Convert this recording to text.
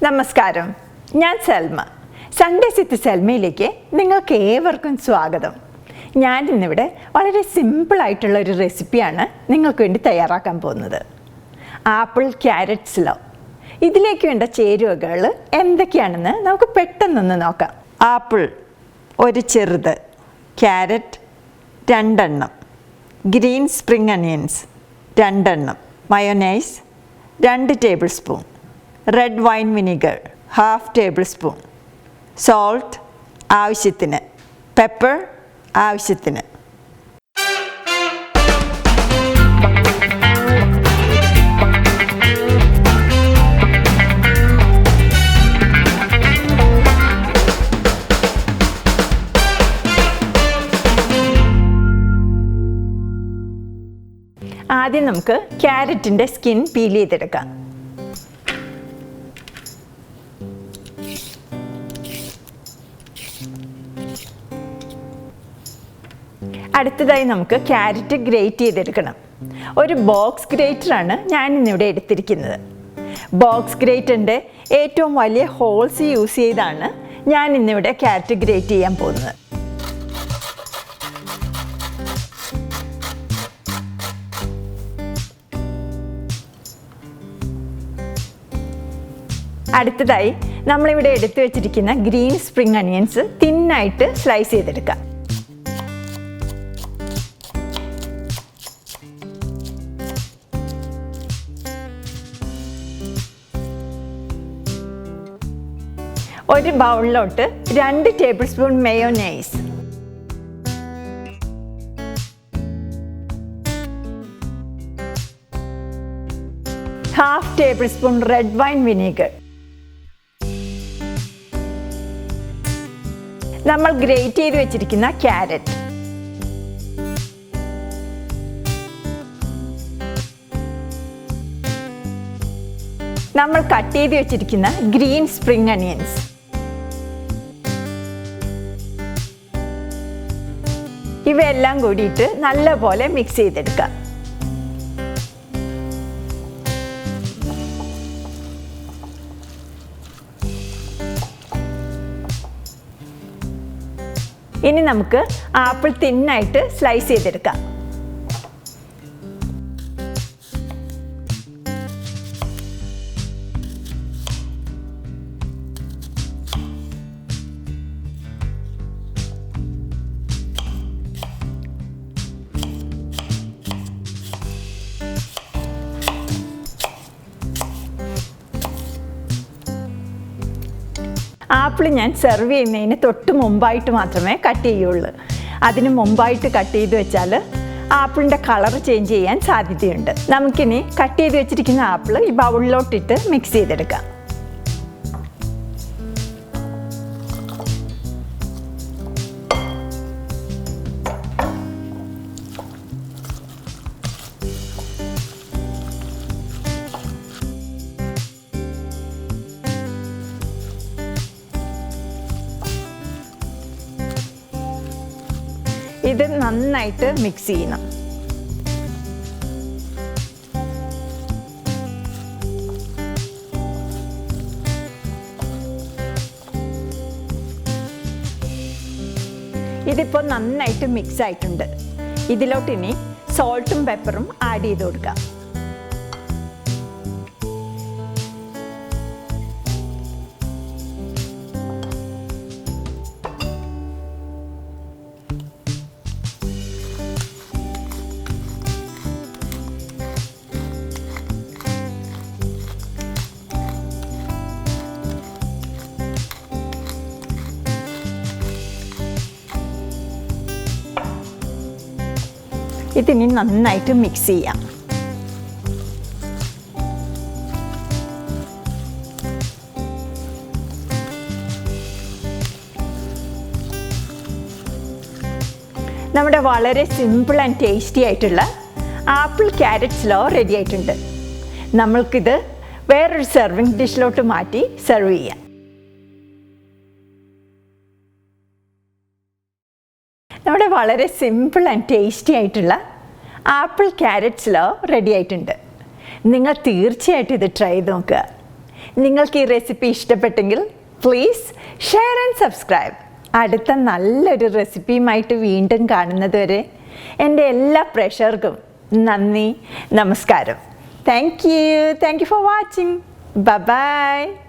നമസ്കാരം, ഞാൻ സെൽമ. സൺഡേ വിത്ത് സെൽമയിലേക്ക് നിങ്ങൾക്ക് ഏവർക്കും സ്വാഗതം. ഞാൻ ഇന്നിവിടെ വളരെ സിമ്പിളായിട്ടുള്ള ഒരു റെസിപ്പിയാണ് നിങ്ങൾക്ക് വേണ്ടി തയ്യാറാക്കാൻ പോകുന്നത്. Apple carrot slow. ഇതിലേക്ക് വേണ്ട ചേരുവകൾ എന്തൊക്കെയാണെന്ന് നമുക്ക് പെട്ടെന്നൊന്ന് നോക്കാം. ആപ്പിൾ ഒരു ചെറുത്, ക്യാരറ്റ് 2 എണ്ണം, ഗ്രീൻ സ്പ്രിംഗ് അനിയൻസ് 2 എണ്ണം, mayonnaise 2 table spoon, red wine vinegar 1/2 table spoon, salt ആവശ്യത്തിന്, പെപ്പർ ആവശ്യത്തിന്. ആദ്യം നമുക്ക് ക്യാരറ്റിൻ്റെ സ്കിൻ പീൽ ചെയ്തെടുക്കാം. അടുത്തതായി നമുക്ക് ക്യാരറ്റ് ഗ്രേറ്റ് ചെയ്തെടുക്കണം. ഒരു ബോക്സ് ഗ്രേറ്ററാണ് ഞാൻ ഇന്നിവിടെ എടുത്തിരിക്കുന്നത്. ബോക്സ് ഗ്രേറ്ററിൻ്റെ ഏറ്റവും വലിയ ഹോൾസ് യൂസ് ചെയ്താണ് ഞാൻ ഇന്നിവിടെ ക്യാരറ്റ് ഗ്രേറ്റ് ചെയ്യാൻ പോകുന്നത്. അടുത്തതായി നമ്മളിവിടെ എടുത്തു വെച്ചിരിക്കുന്ന ഗ്രീൻ സ്പ്രിംഗ് അനിയൻസ് തിന്നായിട്ട് സ്ലൈസ് ചെയ്തെടുക്കാം. ഒരു ബൗളിലോട്ട് 2 table spoon mayonnaise, 1/2 table spoon red wine vinegar, നമ്മൾ ഗ്രേറ്റ് ചെയ്ത് വെച്ചിരിക്കുന്ന ക്യാരറ്റ്, നമ്മൾ കട്ട് ചെയ്ത് വെച്ചിരിക്കുന്ന ഗ്രീൻ സ്പ്രിംഗ് അനിയൻസ്, ഇവയെല്ലാം കൂടിയിട്ട് നല്ലപോലെ മിക്സ് ചെയ്തെടുക്കാം. ഇനി നമുക്ക് ആപ്പിൾ തിന്നായിട്ട് സ്ലൈസ് ചെയ്തെടുക്കാം. ആപ്പിൾ ഞാൻ സെർവ് ചെയ്യുന്നതിന് തൊട്ട് മുമ്പായിട്ട് മാത്രമേ കട്ട് ചെയ്യുള്ളൂ. അതിന് മുമ്പായിട്ട് കട്ട് ചെയ്ത് വെച്ചാൽ ആപ്പിളിൻ്റെ കളർ ചേഞ്ച് ചെയ്യാൻ സാധ്യതയുണ്ട്. നമുക്കിനി കട്ട് ചെയ്ത് വെച്ചിരിക്കുന്ന ആപ്പിൾ ഈ ബൗളിലോട്ടിട്ട് മിക്സ് ചെയ്തെടുക്കാം. ഇത് നന്നായിട്ട് മിക്സ് ചെയ്യണം. ഇതിപ്പോൾ നന്നായിട്ട് മിക്സ് ആയിട്ടുണ്ട്. ഇതിലോട്ട് ഇനി സോൾട്ടും പെപ്പറും ആഡ് ചെയ്ത് കൊടുക്കാം. ഇതിനി നന്നായിട്ട് മിക്സ് ചെയ്യാം. നമ്മുടെ വളരെ സിമ്പിൾ ആൻഡ് ടേസ്റ്റി ആയിട്ടുള്ള ആപ്പിൾ ക്യാരറ്റ് സ്ലോ റെഡി ആയിട്ടുണ്ട്. നമ്മൾക്കിത് വേറൊരു സെർവിങ് ഡിഷിലോട്ട് മാറ്റി സെർവ് ചെയ്യാം. നമ്മുടെ വളരെ സിമ്പിൾ ആൻഡ് ടേസ്റ്റി ആയിട്ടുള്ള ആപ്പിൾ ക്യാരറ്റ് സ്ലോ റെഡി ആയിട്ടുണ്ട്. നിങ്ങൾ തീർച്ചയായിട്ടും ഇത് ട്രൈ ചെയ്ത് നോക്കുക. നിങ്ങൾക്ക് ഈ റെസിപ്പി ഇഷ്ടപ്പെട്ടെങ്കിൽ പ്ലീസ് ഷെയർ ആൻഡ് സബ്സ്ക്രൈബ്. അടുത്ത നല്ലൊരു റെസിപ്പിയുമായിട്ട് വീണ്ടും കാണുന്നതുവരെ എൻ്റെ എല്ലാ പ്രേക്ഷകർക്കും നന്ദി, നമസ്കാരം. Thank you for watching. By.